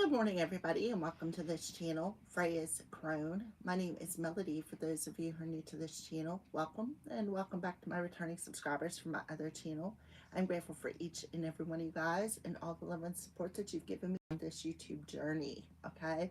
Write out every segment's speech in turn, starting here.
Good morning, everybody, and welcome to this channel, Freya's Crone. My name is Melody. For those of you who are new to this channel, welcome, and welcome back to my returning subscribers from my other channel. I'm grateful for each and every one of you guys and all the love and support that you've given me on this YouTube journey, okay?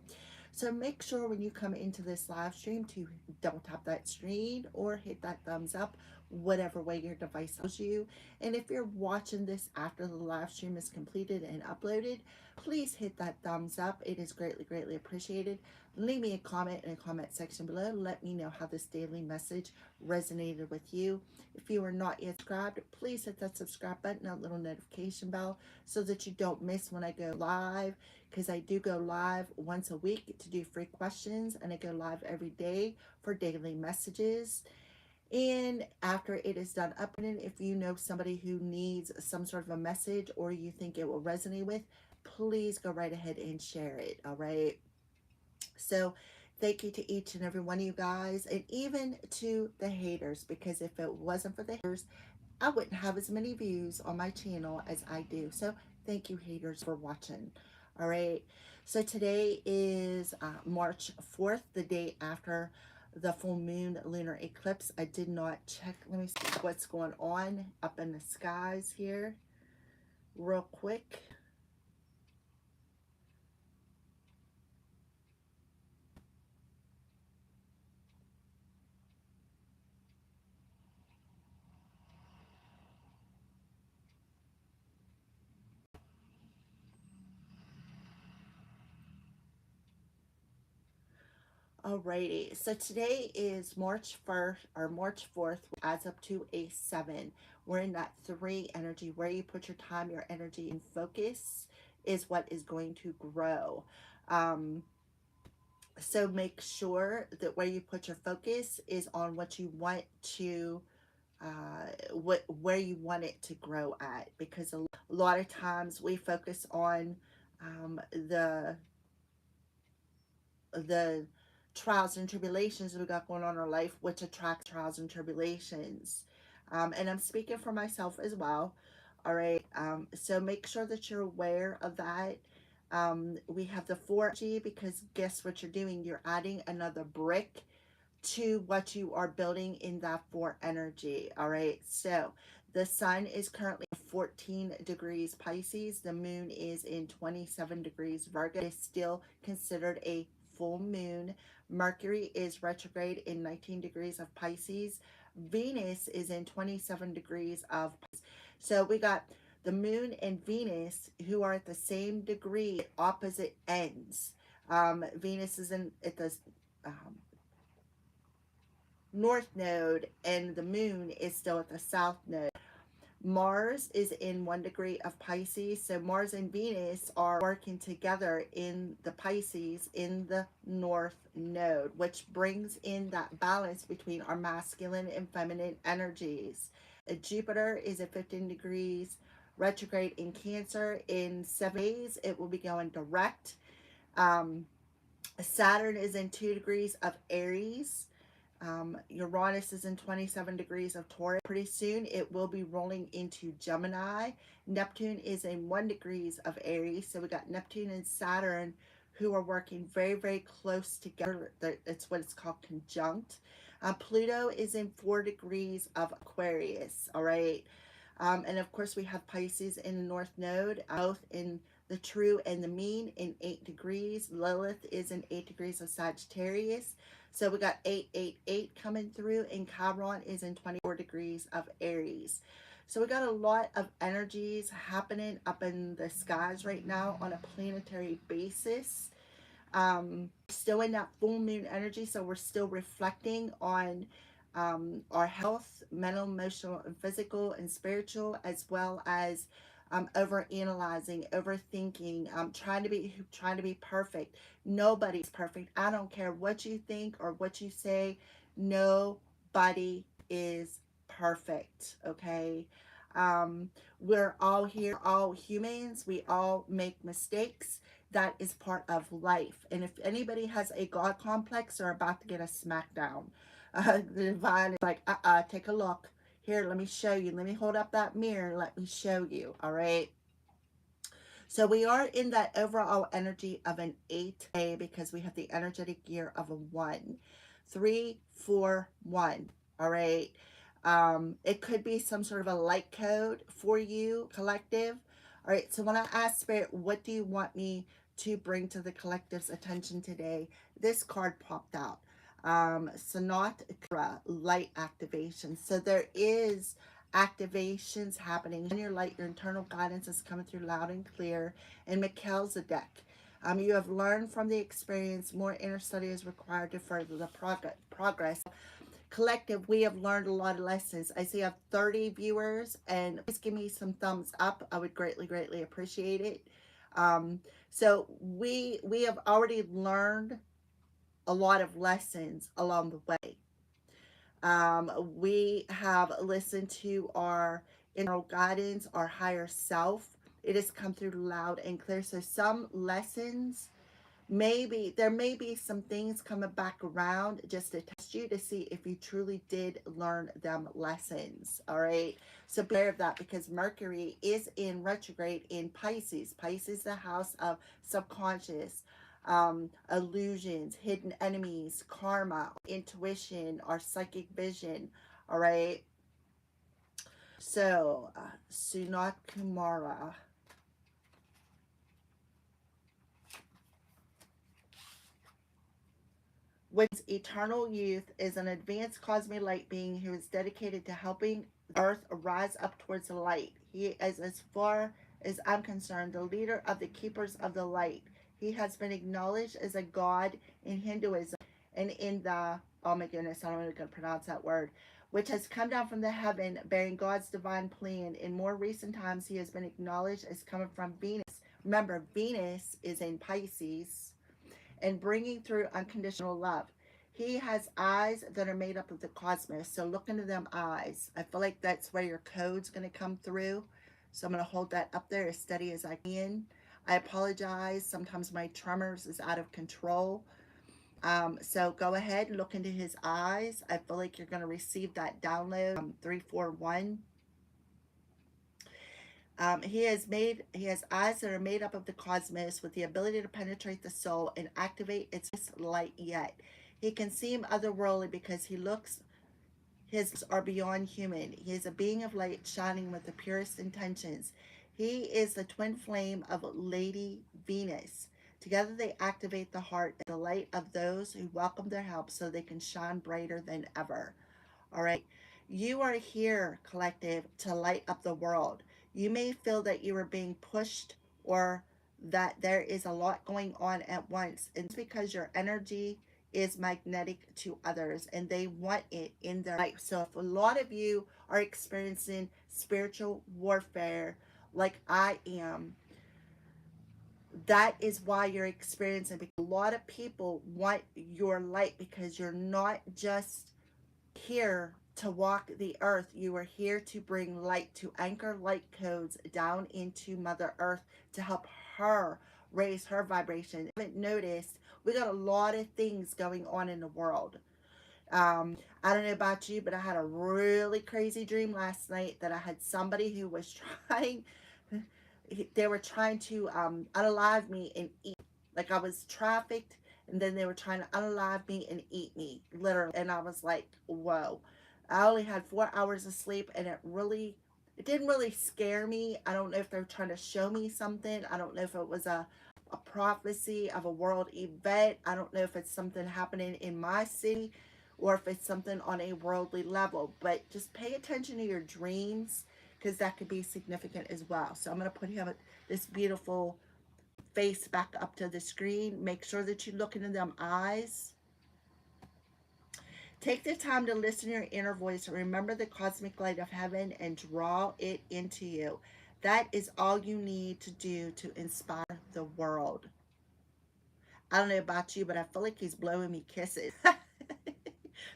So make sure when you come into this live stream to double tap that screen or hit that thumbs up, whatever way your device tells you. And if you're watching this after the live stream is completed and uploaded, please hit that thumbs up. It is greatly appreciated. Leave me a comment in the comment section below. Let me know how this daily message resonated with you. If you are not yet subscribed, please hit that subscribe button, that little notification bell, so that you don't miss when I go live, because I do go live once a week to do free questions, and I go live every day for daily messages. And after it is done uploading, if you know somebody who needs some sort of a message or you think it will resonate with, please go right ahead and share it. All right. So thank you to each and every one of you guys, and even to the haters, because if it wasn't for the haters, I wouldn't have as many views on my channel as I do. So thank you, haters, for watching. All right. So today is March 4th, the day after the full moon lunar eclipse. I did not check. Let me see what's going on up in the skies here real quick. Alrighty, so today is March 1st or March 4th, adds up to a 7. We're in that 3 energy. Where you put your time, your energy, and focus is what is going to grow. So make sure that where you put your focus is on what you want to, where you want it to grow at. Because a lot of times we focus on the trials and tribulations we got going on in our life, which attract trials and tribulations. And I'm speaking for myself as well. All right. So make sure that you're aware of that. We have the 4G, because guess what you're doing? You're adding another brick to what you are building in that 4 energy. All right. So the sun is currently 14 degrees Pisces. The moon is in 27 degrees Virgo. It is still considered a full moon. Mercury is retrograde in 19 degrees of Pisces. Venus is in 27 degrees of Pisces. So we got the moon and Venus, who are at the same degree, opposite ends. Venus is at the north node, and the moon is still at the south node. Mars is in 1 degree of Pisces, so Mars and Venus are working together in the Pisces in the north node, which brings in that balance between our masculine and feminine energies. Jupiter is at 15 degrees retrograde in Cancer. In 7 days, it will be going direct. Saturn is in 2 degrees of Aries. Uranus is in 27 degrees of Taurus. Pretty soon it will be rolling into Gemini. Neptune is in 1 degrees of Aries. So we got Neptune and Saturn, who are working very close together. It's what it's called conjunct. Pluto is in 4 degrees of Aquarius. All right. And of course we have Pisces in the North Node, both in the true and the mean in 8 degrees. Lilith is in 8 degrees of Sagittarius. So we got 888 coming through, and Chiron is in 24 degrees of Aries. So we got a lot of energies happening up in the skies right now on a planetary basis. Still in that full moon energy, so we're still reflecting on our health, mental, emotional, and physical, and spiritual, as well as over analyzing, overthinking, trying to be perfect. Nobody's perfect. I don't care what you think or what you say. Nobody is perfect. Okay. We're all here, all humans. We all make mistakes. That is part of life. And if anybody has a God complex, they're about to get a smackdown. The divine is like, take a look. Here, let me show you. Let me hold up that mirror. Let me show you. All right. So we are in that overall energy of an 8A because we have the energetic year of a 1. 3, 4, 1. All right. It could be some sort of a light code for you, collective. All right. So when I ask Spirit, what do you want me to bring to the collective's attention today? This card popped out. Sanat Kara, light activation. So there is activations happening in your light. Your internal guidance is coming through loud and clear. And Melchizedek, you have learned from the experience. More inner study is required to further the progress. Collective, we have learned a lot of lessons. I see I have 30 viewers, and please give me some thumbs up. I would greatly appreciate it. So we have already learned a lot of lessons along the way. We have listened to our internal guidance, our higher self. It has come through loud and clear. So some lessons, maybe there may be some things coming back around just to test you to see if you truly did learn them lessons. All right. So be aware of that because Mercury is in retrograde in Pisces. Pisces, the house of subconscious, illusions, hidden enemies, karma, intuition, our psychic vision. All right. So, Sunat Kumara. One's eternal youth is an advanced cosmic light being who is dedicated to helping the earth rise up towards the light. He is, as far as I'm concerned, the leader of the keepers of the light. He has been acknowledged as a god in Hinduism and in the, oh my goodness, I don't know how to pronounce that word, which has come down from the heaven bearing God's divine plan. In more recent times, he has been acknowledged as coming from Venus. Remember, Venus is in Pisces and bringing through unconditional love. He has eyes that are made up of the cosmos. So look into them eyes. I feel like that's where your code's going to come through. So I'm going to hold that up there as steady as I can. I apologize. Sometimes my tremors is out of control. So go ahead and look into his eyes. I feel like you're going to receive that download. 341. He has eyes that are made up of the cosmos with the ability to penetrate the soul and activate its light yet. He can seem otherworldly because his are beyond human. He is a being of light shining with the purest intentions. He is the twin flame of Lady Venus. Together they activate the heart and the light of those who welcome their help so they can shine brighter than ever. All right. You are here, collective, to light up the world. You may feel that you are being pushed or that there is a lot going on at once. And it's because your energy is magnetic to others and they want it in their life. So if a lot of you are experiencing spiritual warfare like I am, that is why you're experiencing. Because a lot of people want your light because you're not just here to walk the earth. You are here to bring light, to anchor light codes down into Mother Earth to help her raise her vibration. I haven't noticed, we got a lot of things going on in the world. I don't know about you, but I had a really crazy dream last night that I had somebody who was trying, they were trying to unalive me and eat. Like I was trafficked and then they were trying to unalive me and eat me, literally. And I was like, whoa. I only had 4 hours of sleep and it didn't really scare me. I don't know if they're trying to show me something. I don't know if it was a prophecy of a world event. I don't know if it's something happening in my city or if it's something on a worldly level. But just pay attention to your dreams because that could be significant as well. So I'm going to put him, this beautiful face back up to the screen. Make sure that you look into them eyes. Take the time to listen to your inner voice and remember the cosmic light of heaven and draw it into you. That is all you need to do to inspire the world. I don't know about you, but I feel like he's blowing me kisses.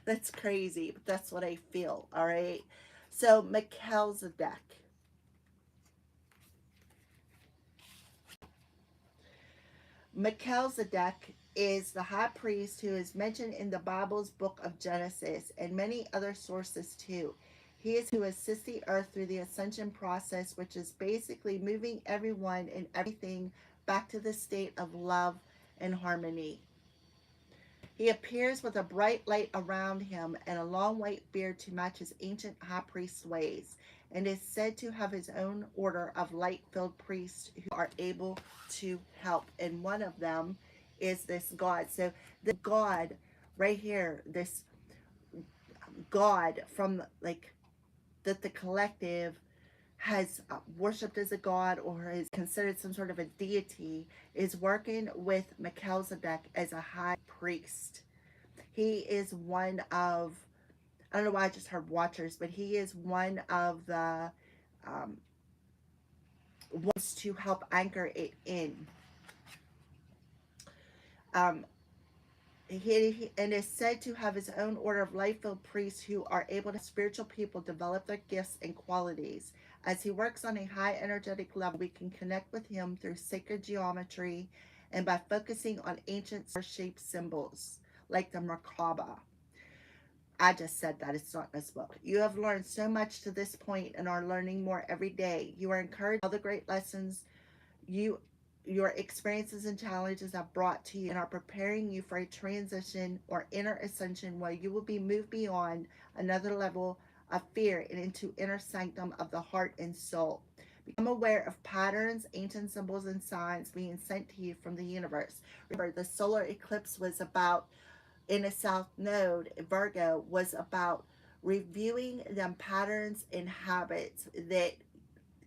That's crazy, but that's what I feel, all right? So, Melchizedek. Melchizedek is the high priest who is mentioned in the Bible's book of Genesis and many other sources too. He is who assists the earth through the ascension process, which is basically moving everyone and everything back to the state of love and harmony. He appears with a bright light around him and a long white beard to match his ancient high priest ways, and is said to have his own order of light filled priests who are able to help. And one of them is this God. So, the God right here, this God from like that the collective has worshipped as a god or is considered some sort of a deity, is working with Melchizedek as a high priest. He is one of, I don't know why I just heard watchers, but he is one of the um, ones to help anchor it in. Um, and is said to have his own order of life-filled priests who are able to spiritual people develop their gifts and qualities. As he works on a high energetic level, we can connect with him through sacred geometry and by focusing on ancient star-shaped symbols like the Merkaba. I just said that, it's not in this book. You have learned so much to this point and are learning more every day. You are encouraged by all the great lessons you your experiences and challenges have brought to you and are preparing you for a transition or inner ascension where you will be moved beyond another level of fear and into inner sanctum of the heart and soul. Become aware of patterns, ancient symbols, and signs being sent to you from the universe. Remember, the solar eclipse was about, in a south node, Virgo, was about reviewing them patterns and habits that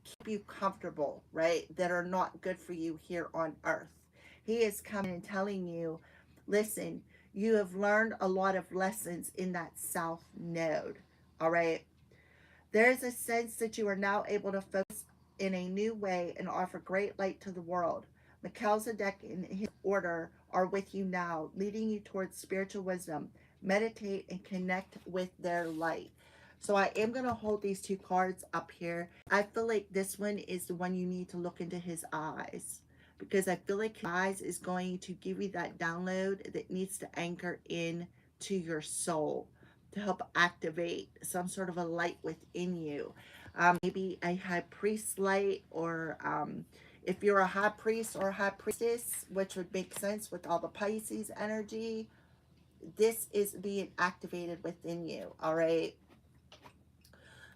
keep you comfortable, right? That are not good for you here on earth. He is coming and telling you, listen, you have learned a lot of lessons in that south node, all right? There's a sense that you are now able to focus in a new way and offer great light to the world. Melchizedek and his order are with you now, leading you towards spiritual wisdom. Meditate and connect with their light. So I am going to hold these two cards up here. I feel like this one is the one you need to look into his eyes, because I feel like his eyes is going to give you that download that needs to anchor in to your soul to help activate some sort of a light within you. Maybe a high priest light, or if you're a high priest or a high priestess, which would make sense with all the Pisces energy, this is being activated within you, all right?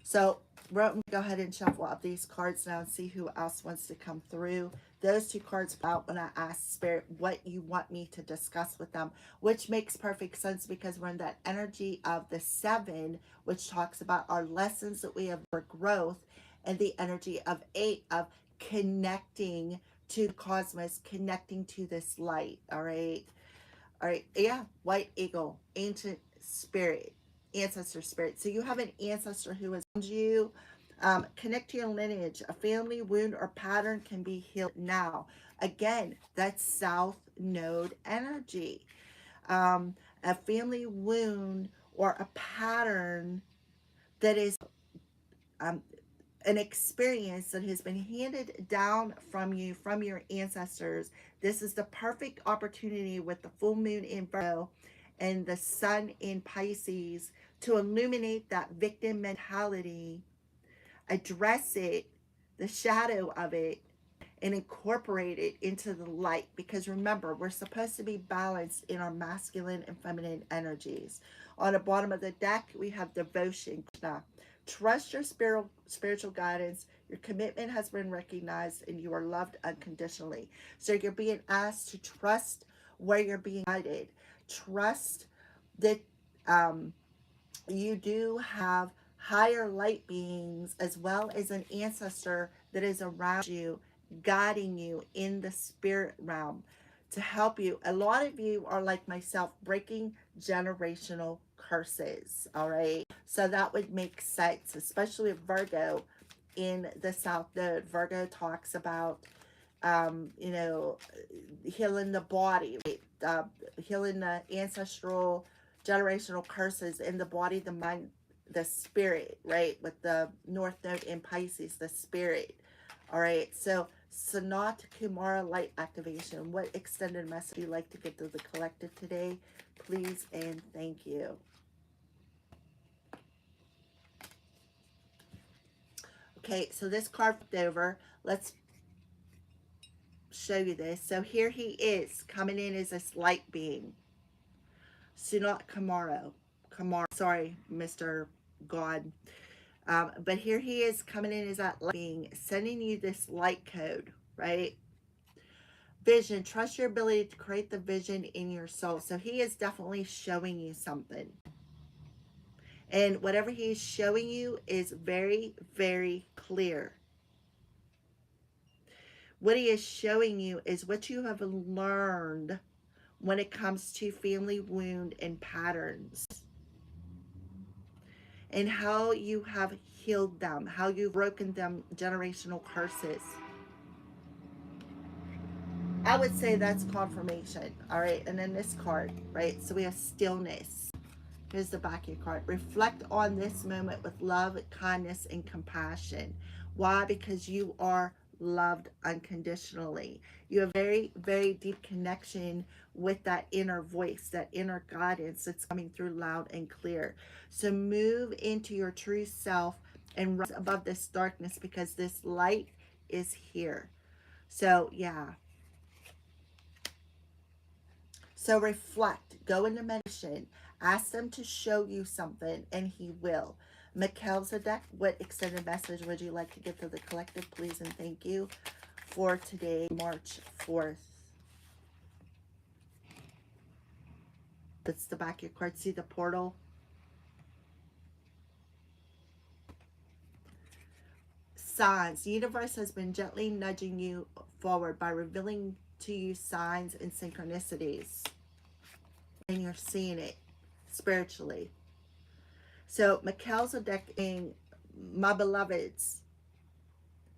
So we're going to go ahead and shuffle up these cards now and see who else wants to come through. Those two cards out when I asked Spirit what you want me to discuss with them, which makes perfect sense because we're in that energy of the 7, which talks about our lessons that we have for growth, and the energy of 8 of connecting to the cosmos, connecting to this light. All right. All right. Yeah. White eagle, ancient spirit, ancestor spirit. So you have an ancestor who has found you. Connect to your lineage. A family wound or pattern can be healed now. Again, that's South Node energy. A family wound or a pattern that is an experience that has been handed down from you, from your ancestors. This is the perfect opportunity with the full moon in Virgo and the sun in Pisces to illuminate that victim mentality, address it, the shadow of it, and incorporate it into the light. Because remember, we're supposed to be balanced in our masculine and feminine energies. On the bottom of the deck, we have devotion. Trust your spiritual guidance. Your commitment has been recognized and you are loved unconditionally. So you're being asked to trust where you're being guided. Trust that you do have higher light beings as well as an ancestor that is around you, guiding you in the spirit realm to help you. A lot of you are like myself, breaking generational curses, all right? So that would make sense, especially with Virgo in the South Node. Virgo talks about, you know, healing the body, right? Healing the ancestral generational curses in the body, the mind, the spirit, right? With the North Node in Pisces, the spirit. All right, so Sanat Kumara light activation. What extended message would you like to get to the collective today? Please and thank you. Okay, so this card flipped over. Let's show you this. So here he is coming in as this light being. Sunat Kamaro. Sorry, Mr. God. But here he is coming in as that light being, sending you this light code, right? Vision. Trust your ability to create the vision in your soul. So he is definitely showing you something. And whatever he is showing you is very, very clear. What he is showing you is what you have learned when it comes to family wound and patterns, and how you have healed them, how you've broken them generational curses. I would say that's confirmation. All right. And then this card, right? So we have stillness. Here's the back of your card. Reflect on this moment with love, kindness, and compassion. Why? Because you are loved unconditionally. You have very, very deep connection with that inner voice, that inner guidance that's coming through loud and clear. So move into your true self and rise above this darkness, because this light is here. So yeah. So reflect, go into meditation, ask them to show you something, and he will. Melchizedek, what extended message would you like to give to the collective, please and thank you, for today, March 4th? That's the back of your card. See the portal? Signs. The universe has been gently nudging you forward by revealing to you signs and synchronicities. And you're seeing it spiritually. So Melchizedek being, my beloveds,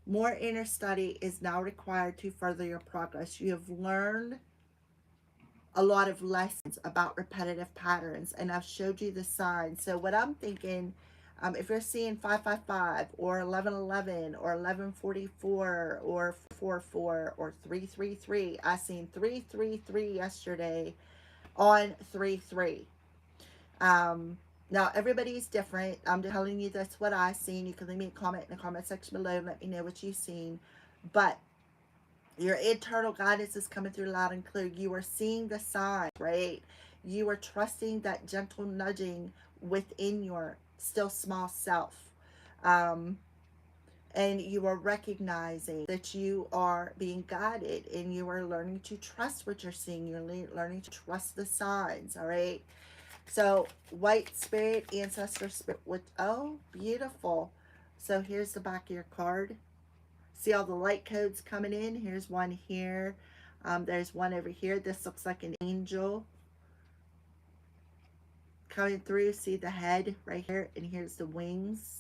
more inner study is now required to further your progress. You have learned a lot of lessons about repetitive patterns, and I've showed you the signs. So what I'm thinking, if you're seeing 555 or 1111 or 1144 or 44 or 333, I seen 333 yesterday on 33. Now, everybody's different. I'm telling you that's what I've seen. You can leave me a comment in the comment section below and let me know what you've seen. But your internal guidance is coming through loud and clear. You are seeing the signs, right? You are trusting that gentle nudging within your still small self. And you are recognizing that you are being guided, and you are learning to trust what you're seeing. You're learning to trust the signs, all right? So white spirit, ancestor spirit, with, oh, beautiful. So here's the back of your card. See all the light codes coming in? Here's one here. There's one over here. This looks like an angel coming through. See the head right here, and here's the wings.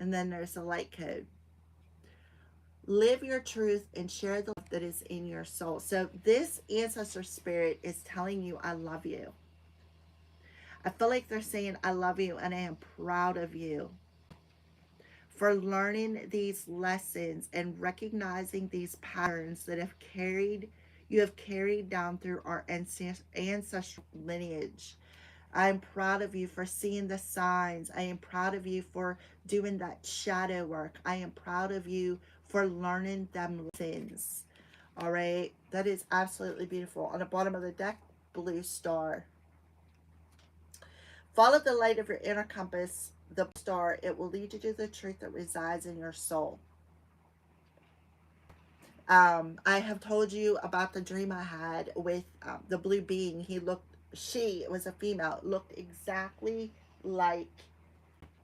And then there's the light code. Live your truth and share the love that is in your soul. So this ancestor spirit is telling you, I love you. I feel like they're saying, I love you, and I am proud of you for learning these lessons and recognizing these patterns that you have carried down through our ancestral lineage. I am proud of you for seeing the signs. I am proud of you for doing that shadow work. I am proud of you for learning them lessons. All right. That is absolutely beautiful. On the bottom of the deck, blue star. Follow the light of your inner compass, the star. It will lead you to the truth that resides in your soul. I have told you about the dream I had with the blue being. She was a female, looked exactly like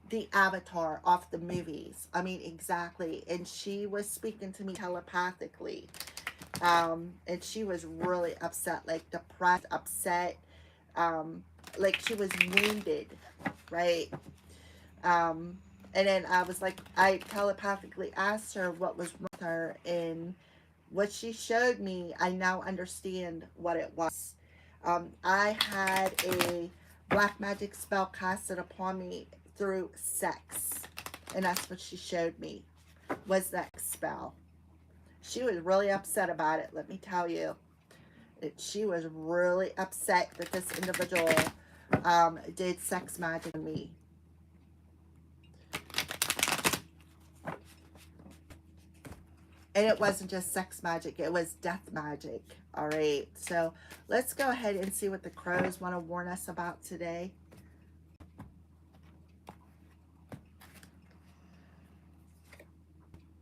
the avatar off the movies. I mean, exactly. And she was speaking to me telepathically. And she was really upset, like depressed, upset, like she was wounded, right? And then I telepathically asked her what was wrong with her, and what she showed me, I now understand what it was. I had a black magic spell casted upon me through sex, and that's what she showed me, was that spell. She was really upset about it, let me tell you. She was really upset that this individual did sex magic on me. And it wasn't just sex magic, it was death magic. All right, so let's go ahead and see what the crows want to warn us about today.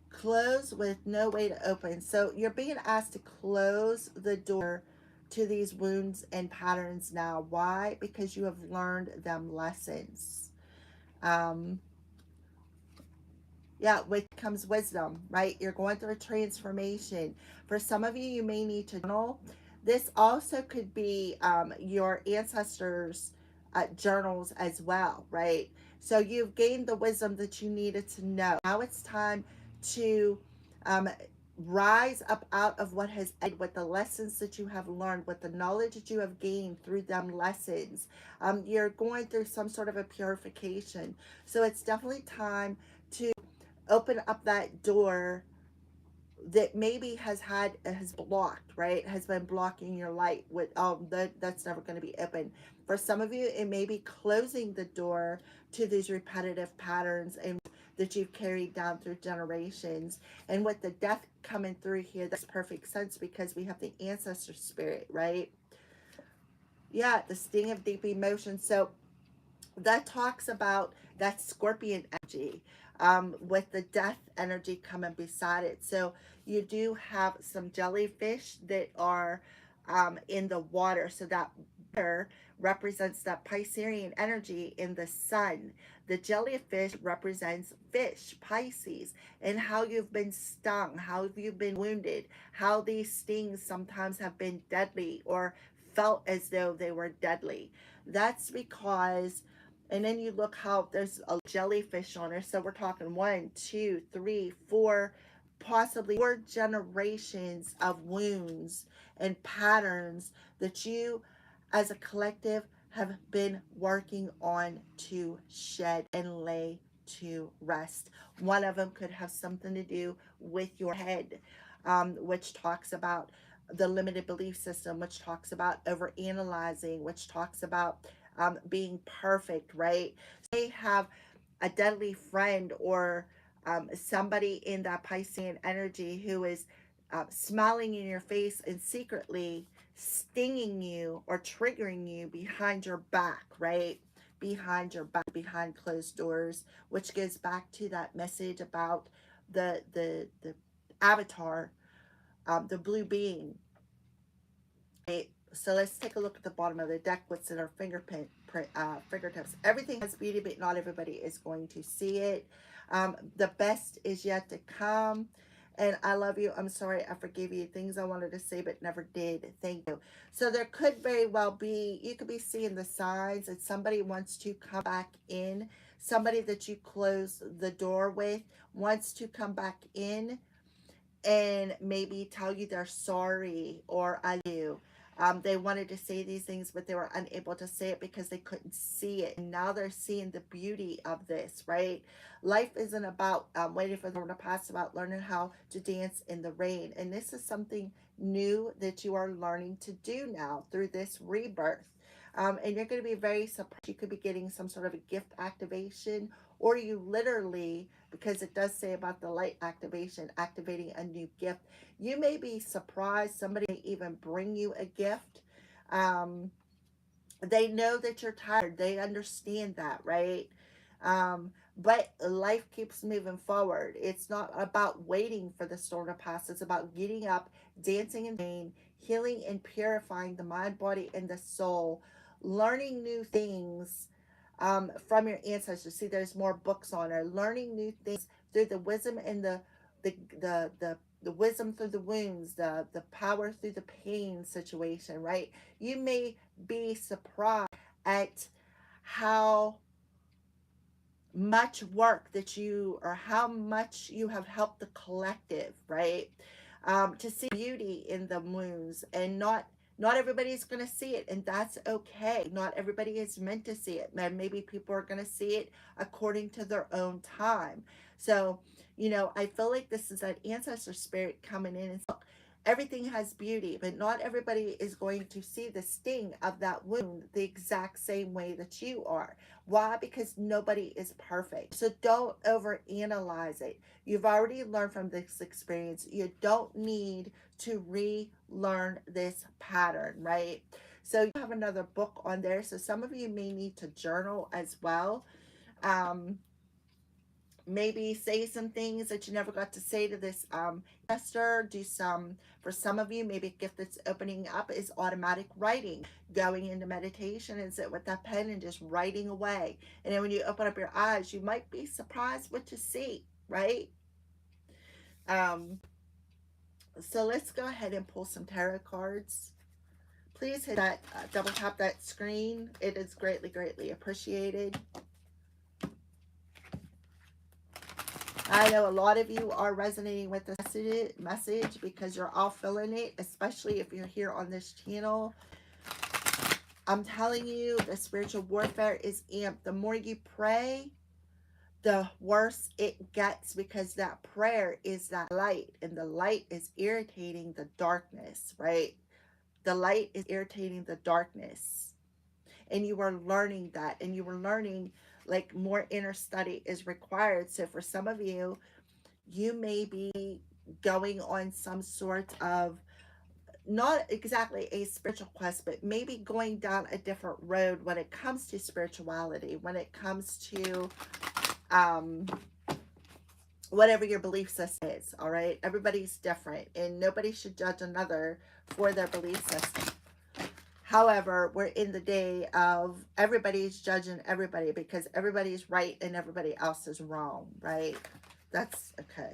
Close with no way to open. So you're being asked to close the door to these wounds and patterns now. Why? Because you have learned them lessons. Um, Yeah, with comes wisdom, right? You're going through a transformation. For some of you, you may need to journal. This also could be your ancestors' journals as well, right? So you've gained the wisdom that you needed to know. Now it's time to um, rise up out of what has ended with the lessons that you have learned, with the knowledge that you have gained through them lessons. You're going through some sort of a purification. So it's definitely time to open up that door that maybe has blocked, right, has been blocking your light with that's never going to be open. For some of you, it may be closing the door to these repetitive patterns and that you've carried down through generations. And with the death coming through here, that's perfect sense because we have the ancestor spirit, right? Yeah, the sting of deep emotion. So that talks about that scorpion energy, with the death energy coming beside it. So you do have some jellyfish that are in the water. So that water represents that Piscean energy in the sun. The jellyfish represents fish, Pisces, and how you've been stung, how you've been wounded, how these stings sometimes have been deadly or felt as though they were deadly. That's because, and then you look how there's a jellyfish on her. So we're talking 1, 2, 3, 4, possibly 4 generations of wounds and patterns that you as a collective have been working on to shed and lay to rest. One of them could have something to do with your head, which talks about the limited belief system, which talks about overanalyzing, which talks about being perfect, right? So they have a deadly friend or somebody in that Piscean energy who is smiling in your face and secretly stinging you or triggering you behind your back, right? Behind your back, behind closed doors, which goes back to that message about the avatar, the blue being. Right? So let's take a look at the bottom of the deck. What's in our fingertips? Everything has beauty, but not everybody is going to see it. The best is yet to come. And I love you. I'm sorry. I forgive you. Things I wanted to say but never did. Thank you. So there could very well be, you could be seeing the signs that somebody wants to come back in. Somebody that you close the door with wants to come back in and maybe tell you they're sorry or I love you. They wanted to say these things, but they were unable to say it because they couldn't see it. And now they're seeing the beauty of this, right? Life isn't about waiting for them to pass, about learning how to dance in the rain. And this is something new that you are learning to do now through this rebirth. And you're going to be very surprised. You could be getting some sort of a gift activation, or you literally, because it does say about the light activation, activating a new gift. You may be surprised. Somebody may even bring you a gift. Um, they know that you're tired. They understand that, right? But life keeps moving forward. It's not about waiting for the storm to pass. It's about getting up, dancing in rain, healing and purifying the mind, body, and the soul, learning new things from your ancestors. See, there's more books on her. Learning new things through the wisdom and the the the the wisdom through the wounds, the power through the pain situation, right? You may be surprised at how much work that you, or how much you have helped the collective, right? To see beauty in the wounds, and not everybody's going to see it, and that's okay. Not everybody is meant to see it, and maybe people are going to see it according to their own time. So I feel like this is that ancestor spirit coming in and Everything has beauty, but not everybody is going to see the sting of that wound the exact same way that you are. Why? Because nobody is perfect. So don't overanalyze it. You've already learned from this experience. You don't need to relearn this pattern, right? So you have another book on there. So some of you may need to journal as well. Maybe say some things that you never got to say to this ancestor. Do some, for some of you, maybe a gift that's opening up is automatic writing, going into meditation and sit with that pen and just writing away. And then when you open up your eyes, you might be surprised what you see, right? um so let's go ahead and pull some tarot cards. Please hit that double tap that screen. It is greatly appreciated. I know a lot of you are resonating with this message because you're all feeling it, especially if you're here on this channel. I'm telling you, the spiritual warfare is amped. The more you pray, the worse it gets, because that prayer is that light, and the light is irritating the darkness, right? The light is irritating the darkness. And you are learning that, and you are learning like more inner study is required. So for some of you, you may be going on some sort of, not exactly a spiritual quest, but maybe going down a different road when it comes to spirituality, when it comes to um, whatever your belief system is. All right, everybody's different, and nobody should judge another for their belief system. However, we're in the day of everybody's judging everybody because everybody's right and everybody else is wrong, right? That's okay.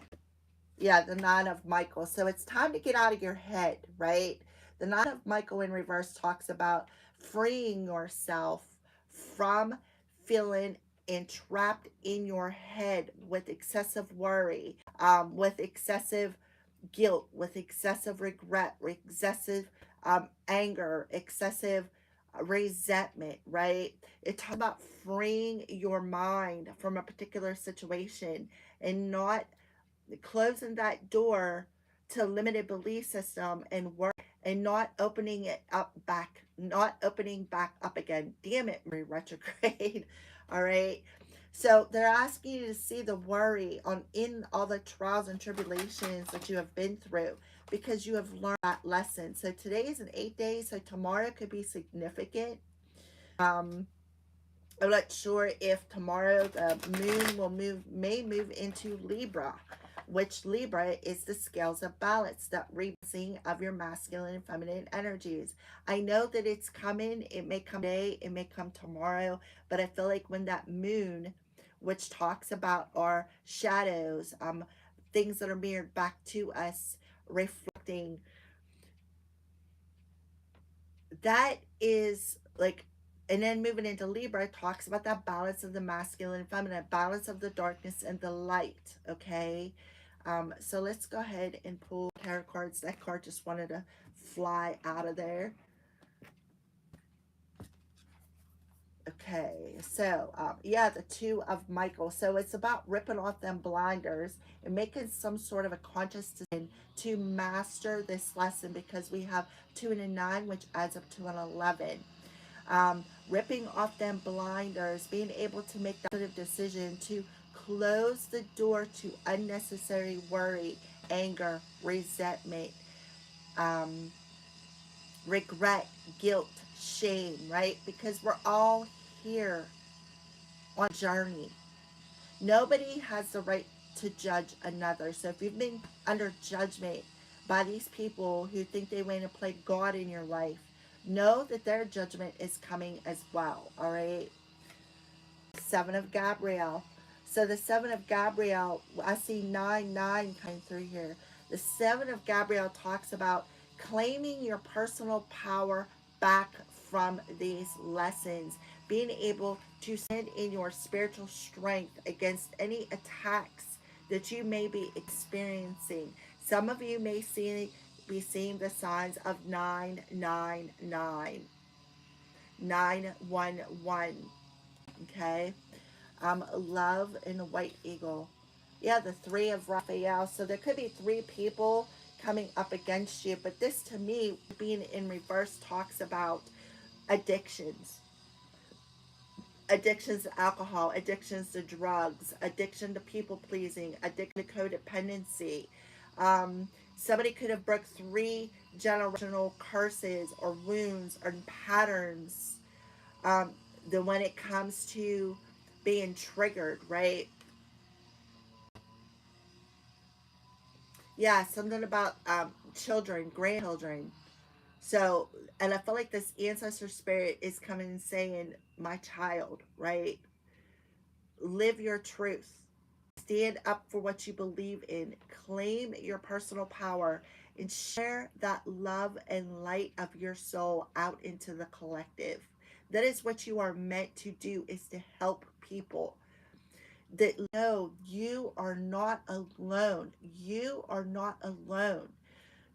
Yeah, the Nine of Michael. So it's time to get out of your head, right? The Nine of Michael in reverse talks about freeing yourself from feeling entrapped in your head with excessive worry, with excessive guilt, with excessive regret, excessive anger, excessive resentment, right? It talks about freeing your mind from a particular situation and not closing that door to limited belief system and work, and not opening it up back, not opening back up again. Damn it, Mercury retrograde. All right. So they're asking you to see the worry on in all the trials and tribulations that you have been through, because you have learned that lesson. So today is an 8 days, so tomorrow could be significant. um I'm not sure if tomorrow the moon will may move into Libra, which Libra is the scales of balance, that rebalancing of your masculine and feminine energies. I know that it's coming. It may come today, it may come tomorrow, but I feel like when that moon, which talks about our shadows, things that are mirrored back to us, reflecting, that is like, and then moving into Libra talks about that balance of the masculine and feminine, balance of the darkness and the light. Okay. So let's go ahead and pull tarot cards. That card just wanted to fly out of there. Okay, so yeah, the Two of Michael. So it's about ripping off them blinders and making some sort of a conscious decision to master this lesson, because we have 2 and a 9, which adds up to an 11. Ripping off them blinders, being able to make that positive decision to close the door to unnecessary worry, anger, resentment, um, regret, guilt, shame, right? Because we're all here on a journey. Nobody has the right to judge another. So if you've been under judgment by these people who think they want to play God in your life, know that their judgment is coming as well. All right. Seven of Gabriel. So the Seven of Gabriel, I see 9 coming through here. The Seven of Gabriel talks about claiming your personal power back from these lessons, being able to stand in your spiritual strength against any attacks that you may be experiencing. Some of you may be seeing the signs of 999, 911. Okay. Love and the White Eagle. Yeah, the Three of Raphael. So there could be 3 people coming up against you. But this to me, being in reverse, talks about addictions. Addictions to alcohol, addictions to drugs, addiction to people pleasing, addiction to codependency. Somebody could have broke 3 generational curses or wounds or patterns. Um, then when it comes to being triggered, right? Yeah, something about children, grandchildren. So, and I feel like this ancestor spirit is coming and saying, my child, right? Live your truth. Stand up for what you believe in. Claim your personal power and share that love and light of your soul out into the collective. That is what you are meant to do, is to help people. That no, you are not alone. You are not alone.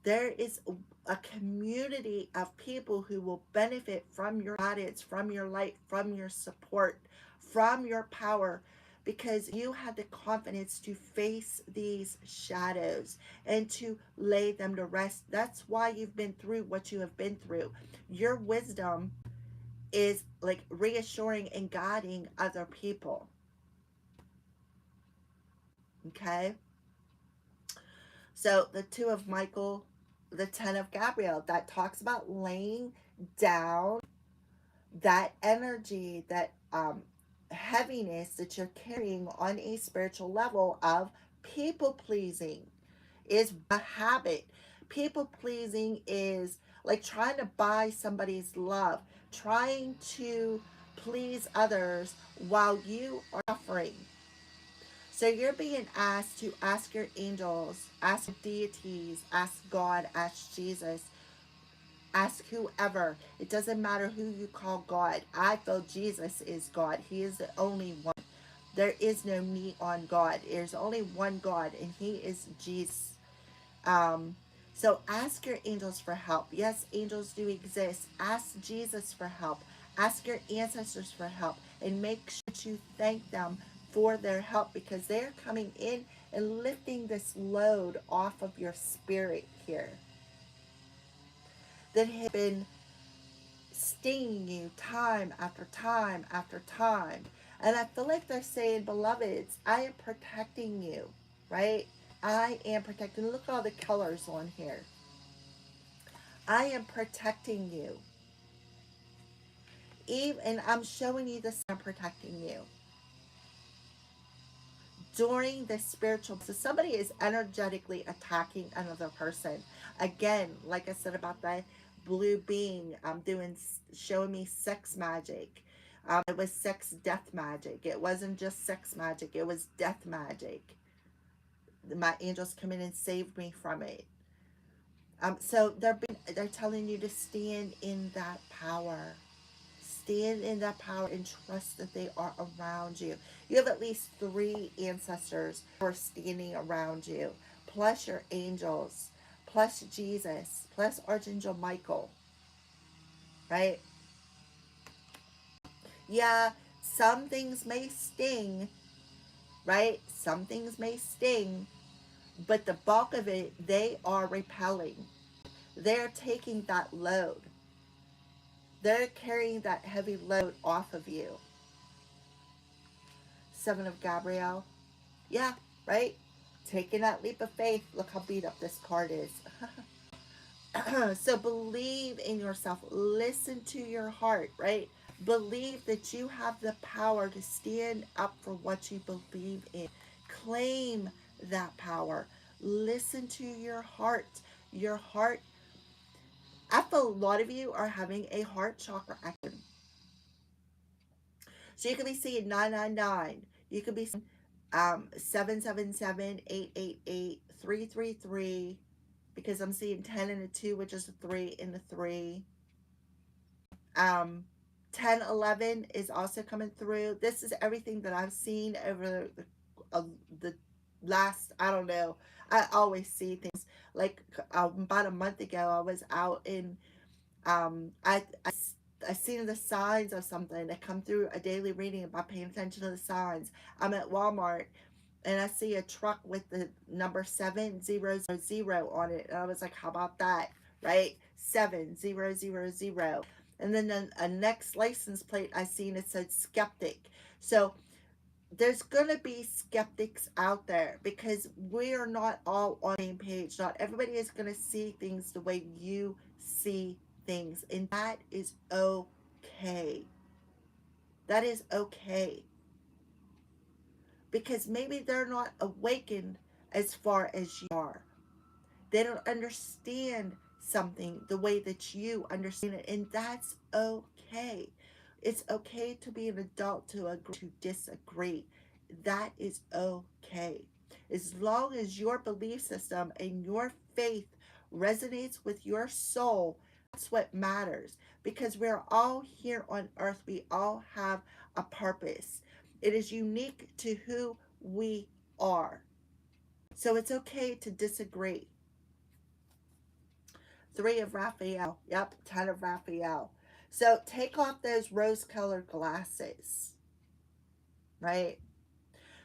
There is a community of people who will benefit from your guidance, from your light, from your support, from your power, because you had the confidence to face these shadows and to lay them to rest. That's why you've been through what you have been through. Your wisdom is like reassuring and guiding other people. Okay? So the 2 of Michael, the 10 of Gabriel, that talks about laying down that energy, that heaviness that you're carrying on a spiritual level of people pleasing is a habit. People pleasing is like trying to buy somebody's love, trying to please others while you are suffering. So you're being asked to ask your angels, ask deities, ask God, ask Jesus, ask whoever. It doesn't matter who you call God. I feel Jesus is God. He is the only one. There is no me on God. There's only one God, and He is Jesus. Um, so ask your angels for help. Yes, angels do exist. Ask Jesus for help. Ask your ancestors for help, and make sure that you thank them for their help, because they're coming in and lifting this load off of your spirit here that has been stinging you time after time after time. And I feel like they're saying, beloveds, I am protecting you, right? I am protecting. Look at all the colors on here. I am protecting you. Even, and I'm showing you this, I'm protecting you. During the spiritual, so somebody is energetically attacking another person. Again, like I said about that blue being, doing, showing me sex magic. It was sex death magic. It wasn't just sex magic, it was death magic. My angels come in and saved me from it. So they're telling you to stand in that power. Stand in that power and trust that they are around you. You have at least 3 ancestors who are standing around you, plus your angels, plus Jesus, plus Archangel Michael, right? Yeah, some things may sting, right? Some things may sting, but the bulk of it, they are repelling. They're taking that load. They're carrying that heavy load off of you. 7 of Gabriel. Yeah, right? Taking that leap of faith. Look how beat up this card is. So believe in yourself. Listen to your heart, right? Believe that you have the power to stand up for what you believe in. Claim that power. Listen to your heart. Your heart. I feel a lot of you are having a heart chakra action. So you could be seeing 999. You could be seeing 777, 888, 333, because I'm seeing 10 and a 2, which is a 3 and a 3. 1011 is also coming through. This is everything that I've seen over the last, I don't know. I always see things like about a month ago, I was out in, I seen the signs of something that come through a daily reading about paying attention to the signs. I'm at Walmart. and I see a truck with the number 7000 on it. And I was like, how about that? Right? 7000. And then a next license plate I seen, it said skeptic. So there's going to be skeptics out there because we are not all on the same page. Not everybody is going to see things the way you see things. And that is okay. That is okay. Because maybe they're not awakened as far as you are. They don't understand something the way that you understand it, and that's okay. It's okay to be an adult, to agree, to disagree. That is okay. As long as your belief system and your faith resonates with your soul, that's what matters. Because we're all here on earth, we all have a purpose. It is unique to who we are. So it's okay to disagree. Three of Raphael. Yep, 10 of Raphael. So take off those rose colored glasses, right?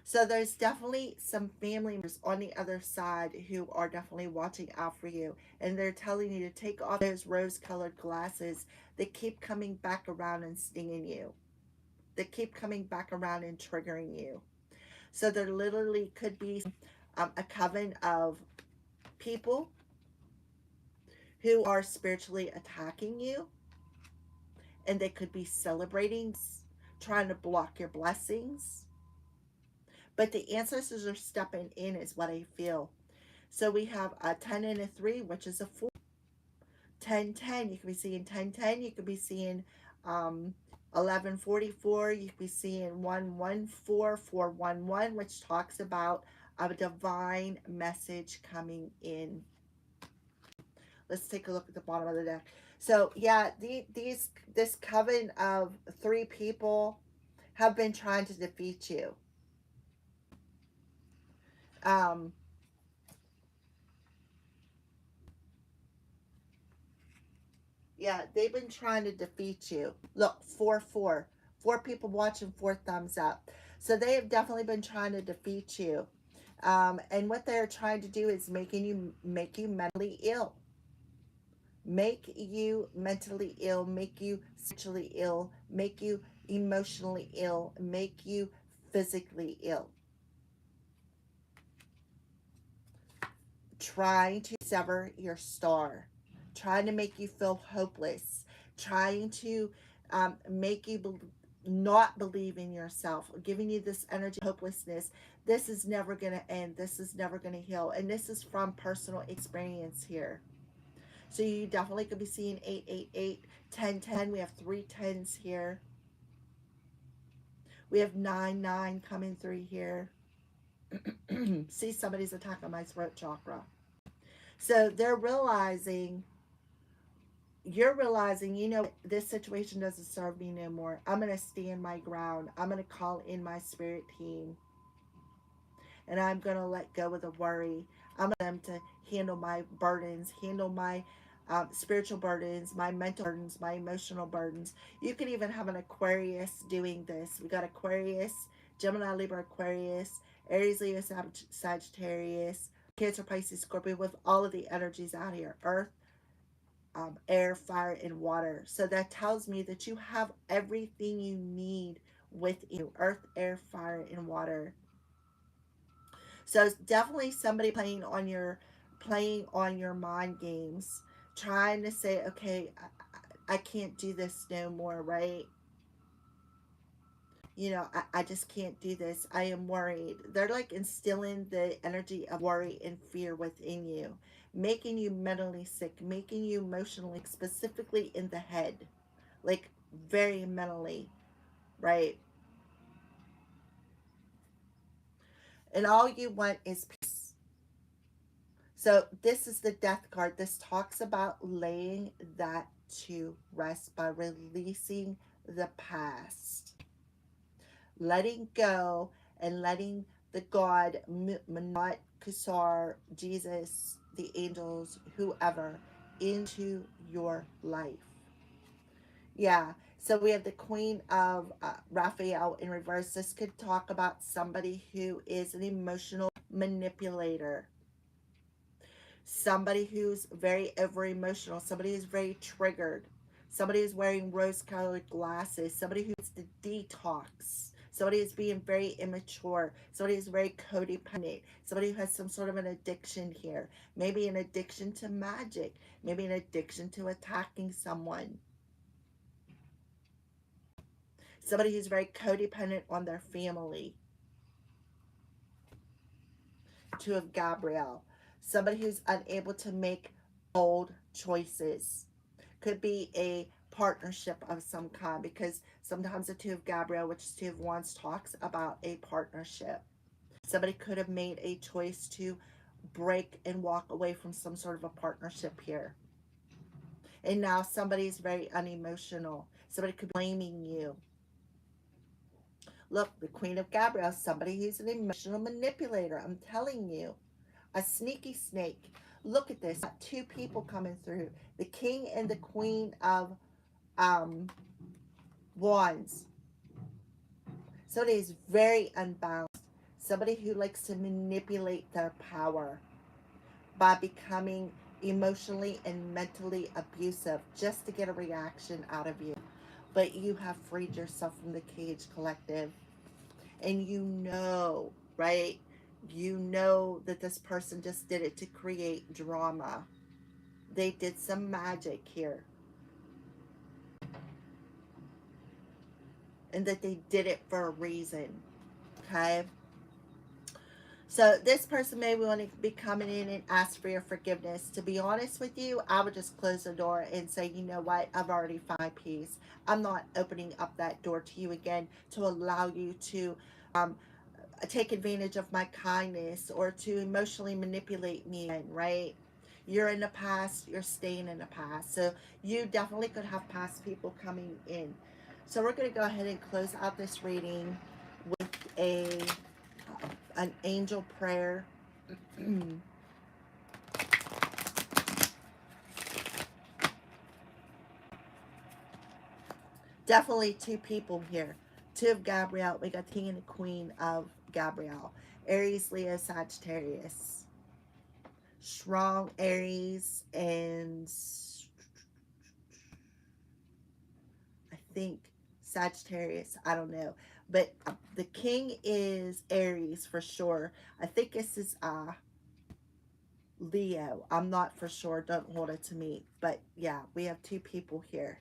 So there's definitely some family members on the other side who are definitely watching out for you. And they're telling you to take off those rose colored glasses that keep coming back around and stinging you, that keep coming back around and triggering you. So there literally could be a coven of people who are spiritually attacking you, and they could be celebrating, trying to block your blessings. But the ancestors are stepping in, is what I feel. So we have a 10 and a 3, which is a 4. 1010, you could be seeing 1010, you could be seeing 1144, you could be seeing 114411, which talks about a divine message coming in. Let's take a look at the bottom of the deck. So yeah, this coven of 3 people have been trying to defeat you. Um, yeah, they've been trying to defeat you. Look, 4. 4 people watching, 4 thumbs up. So they have definitely been trying to defeat you. And what they're trying to do is make you mentally ill. Make you mentally ill, make you spiritually ill, make you emotionally ill, make you physically ill. Trying to sever your star, trying to make you feel hopeless, trying to make you not believe in yourself, giving you this energy of hopelessness. This is never going to end. This is never going to heal. And this is from personal experience here. So you definitely could be seeing 888, 1010. We have 3 10s here. We have 9 coming through here. See, somebody's attacking my throat chakra. So they're realizing, you're realizing, you know, this situation doesn't serve me no more. I'm going to stand my ground. I'm going to call in my spirit team. And I'm going to let go of the worry. I'm going to handle my burdens, handle my spiritual burdens, my mental burdens, my emotional burdens. You could even have an Aquarius doing this. We got Aquarius, Gemini, Libra, Aquarius, Aries, Leo, Sagittarius, Cancer, Pisces, Scorpio, with all of the energies out here. Earth, air, fire, and water. So that tells me that you have everything you need with you. Earth, air, fire, and water. So it's definitely somebody playing on your mind games, trying to say, okay, I can't do this no more, right? You know, I just can't do this. I am worried. They're like instilling the energy of worry and fear within you, making you mentally sick, making you emotionally, specifically in the head, like very mentally, right? And all you want is peace. So this is the death card. This talks about laying that to rest by releasing the past, letting go, and letting the God, Manat, Kusar, Jesus, the angels, whoever, into your life. Yeah, So we have the Queen of Raphael in reverse. This could talk about somebody who is an emotional manipulator, somebody who's very over emotional, somebody who's very triggered, somebody who's wearing rose colored glasses, somebody who's the detox, somebody who's being very immature, somebody who's very codependent, somebody who has some sort of an addiction here, maybe an addiction to magic, maybe an addiction to attacking someone, somebody who's very codependent on their family. Two of Gabrielle, somebody who's unable to make bold choices. Could be a partnership of some kind, because sometimes the Two of Gabrielle, which is Two of Wands, talks about a partnership. Somebody could have made a choice to break and walk away from some sort of a partnership here. And now somebody's very unemotional. Somebody could be blaming you. Look, the Queen of Gabrielle, somebody who's an emotional manipulator. I'm telling you, a sneaky snake. Look at this. Got two people coming through. The King and the Queen of Wands. Somebody is very unbalanced. Somebody who likes to manipulate their power by becoming emotionally and mentally abusive just to get a reaction out of you. But you have freed yourself from the cage, collective. And you know, right? You know that this person just did it to create drama. They did some magic here. And that they did it for a reason. Okay? So this person may want to be coming in and ask for your forgiveness. To be honest with you, I would just close the door and say, you know what, I've already found my peace. I'm not opening up that door to you again to allow you to take advantage of my kindness or to emotionally manipulate me, right? You're in the past, you're staying in the past. So you definitely could have past people coming in. So we're going to go ahead and close out this reading with an angel prayer. Definitely two people here. Two of Gabrielle. We got the King and the Queen of Gabrielle. Aries, Leo, Sagittarius. Strong Aries, and I think Sagittarius. I don't know. But the King is Aries for sure. I think this is Leo. I'm not for sure. Don't hold it to me. But yeah, we have two people here.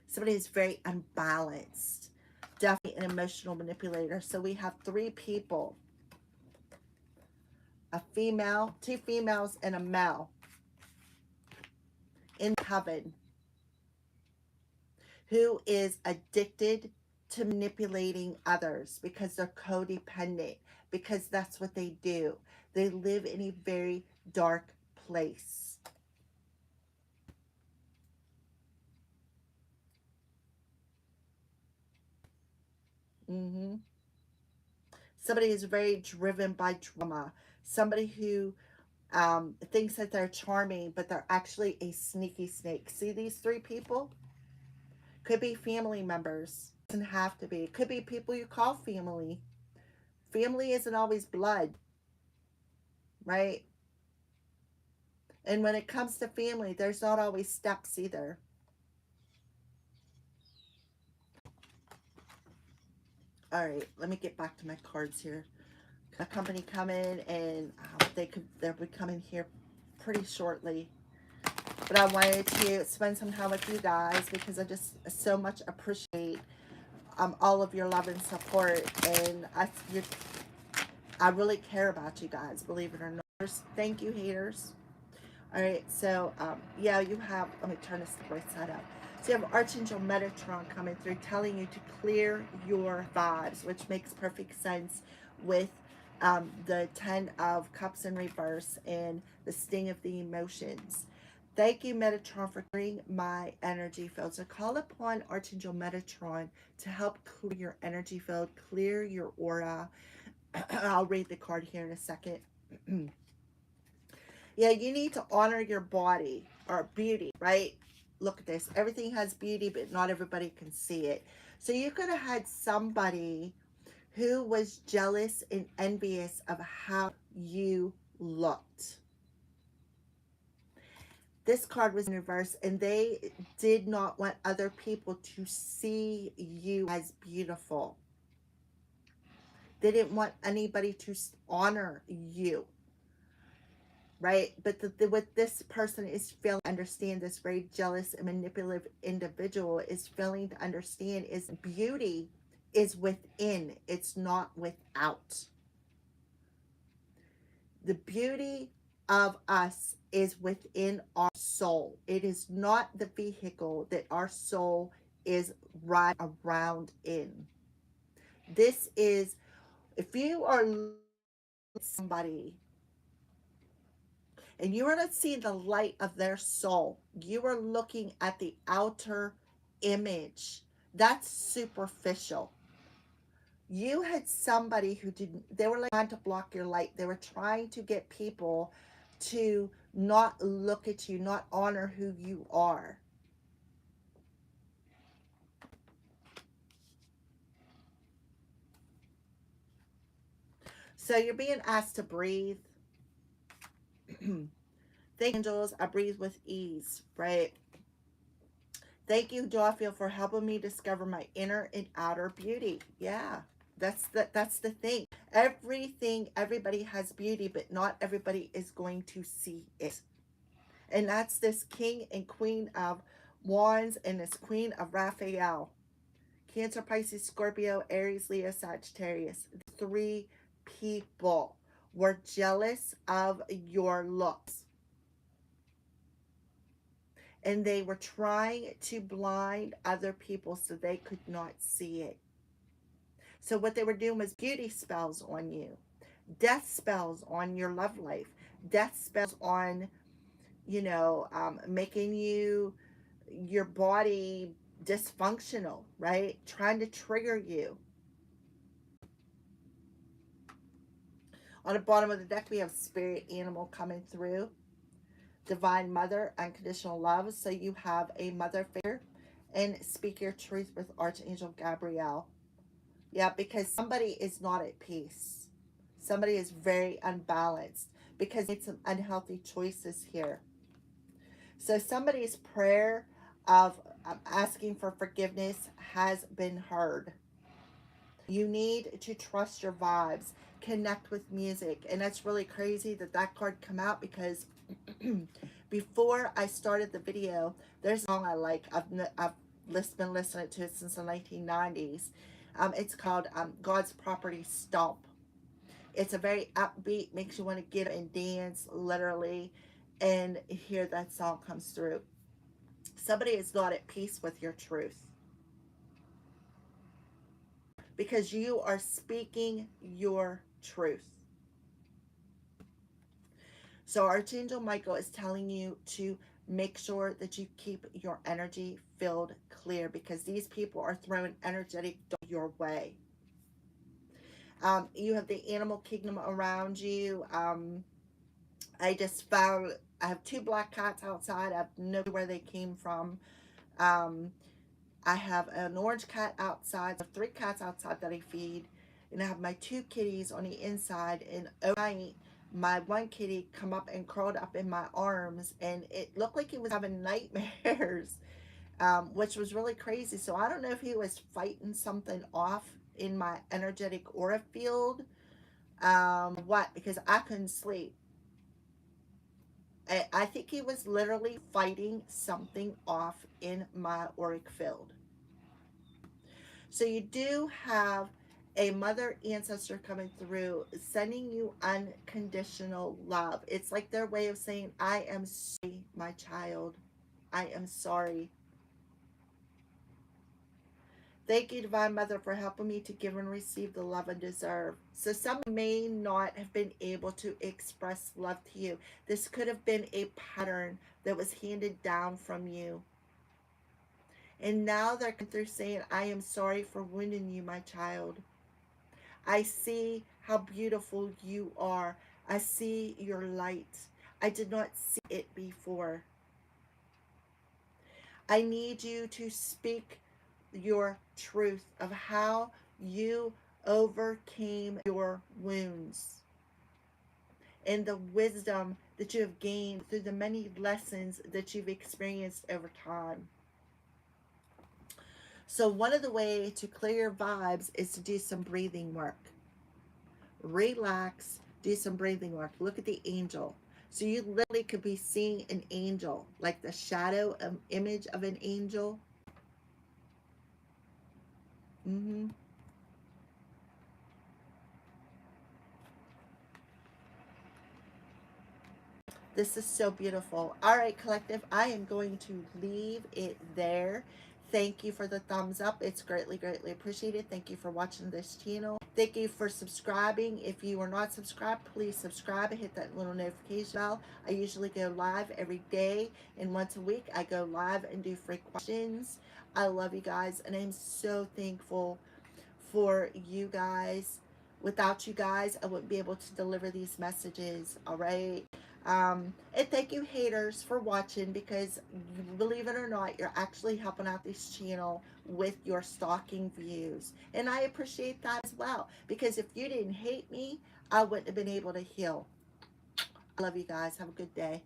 Somebody who's very unbalanced. Definitely an emotional manipulator. So we have three people. A female, two females, and a male in heaven who is addicted to manipulating others because they're codependent, because that's what they do. They live in a very dark place. Somebody is very driven by drama. Somebody who thinks that they're charming, but they're actually a sneaky snake. See these three people? Could be family members. Doesn't have to be. It could be people you call family. Family isn't always blood, right? And when it comes to family, there's not always steps either. All right, let me get back to my cards here. A company coming, and they'll be coming here pretty shortly. But I wanted to spend some time with you guys because I just so much appreciate all of your love and support, and I really care about you guys, believe it or not. Thank you, haters. All right, so yeah, you have, let me turn this right side up. So you have Archangel Metatron coming through telling you to clear your vibes, which makes perfect sense with the 10 of Cups in reverse and the sting of the emotions. Thank you, Metatron, for clearing my energy field. So call upon Archangel Metatron to help clear your energy field, clear your aura. I'll read the card here in a second. Yeah, you need to honor your body or beauty, right? look at this. Everything has beauty, but not everybody can see it. So you could have had somebody who was jealous and envious of how you looked. This card was in reverse, and they did not want other people to see you as beautiful. They didn't want anybody to honor you, right? But what this person is feeling, understand, this very jealous and manipulative individual is failing to understand, is beauty is within, it's not without. The beauty of us is within our soul. It is not the vehicle that our soul is riding around in. This is, if you are somebody and you are not seeing the light of their soul, you are looking at the outer image. That's superficial. You had somebody who didn't, they were like trying to block your light. They were trying to get people to not look at you, not honor who you are. So you're being asked to breathe. Thank you, angels. I breathe with ease, right? Thank you, Dawfield, for helping me discover my inner and outer beauty. Yeah, that's the thing. Everything, everybody has beauty, but not everybody is going to see it. And that's this King and Queen of Wands and this Queen of Raphael. Cancer, Pisces, Scorpio, Aries, Leo, Sagittarius. 3 people were jealous of your looks. And they were trying to blind other people so they could not see it. So what they were doing was beauty spells on you, death spells on your love life, death spells on, making your body dysfunctional, right? Trying to trigger you. On the bottom of the deck, we have spirit animal coming through. Divine Mother, unconditional love. So you have a mother figure. And speak your truth with Archangel Gabriel. Yeah, because somebody is not at peace. Somebody is very unbalanced because they made some unhealthy choices here. So somebody's prayer of asking for forgiveness has been heard. You need to trust your vibes, connect with music. And that's really crazy that that card come out because before I started the video, there's a song I like. I've been listening to it since the 1990s. It's called God's Property Stomp. It's a very upbeat, makes you want to get up and dance, literally, and hear that song comes through. Somebody is not at peace with your truth because you are speaking your truth. So Archangel Michael is telling you to make sure that you keep your energy filled clear because these people are throwing energetic your way. You have the animal kingdom around you. I just found I have 2 black cats outside. I have no idea where they came from. I have an orange cat outside. I have 3 cats outside that I feed. And I have my 2 kitties on the inside. And overnight, my one kitty come up and crawled up in my arms. And it looked like he was having nightmares, which was really crazy. So I don't know if he was fighting something off in my energetic aura field. What? Because I couldn't sleep. I think he was literally fighting something off in my auric field. So you do have a mother ancestor coming through, sending you unconditional love. It's like their way of saying, I am sorry, my child. I am sorry. Thank you, Divine Mother, for helping me to give and receive the love I deserve. So some may not have been able to express love to you. This could have been a pattern that was handed down from you. And now they're coming through saying, I am sorry for wounding you, my child. I see how beautiful you are. I see your light. I did not see it before. I need you to speak your truth of how you overcame your wounds and the wisdom that you have gained through the many lessons that you've experienced over time. So, one of the ways to clear your vibes is to do some breathing work. Relax, do some breathing work. Look at the angel. So, you literally could be seeing an angel, like the shadow image of an angel. Mm-hmm. This is so beautiful. All right, collective, I am going to leave it there. Thank you for the thumbs up. It's greatly, greatly appreciated. Thank you for watching this channel. Thank you for subscribing. If you are not subscribed, please subscribe and hit that little notification bell. I usually go live every day, and once a week I go live and do free questions. I love you guys, and I'm so thankful for you guys. Without you guys, I wouldn't be able to deliver these messages. All right. And thank you, haters, for watching, because believe it or not, you're actually helping out this channel with your stalking views. And I appreciate that as well, because if you didn't hate me, I wouldn't have been able to heal. I love you guys. Have a good day.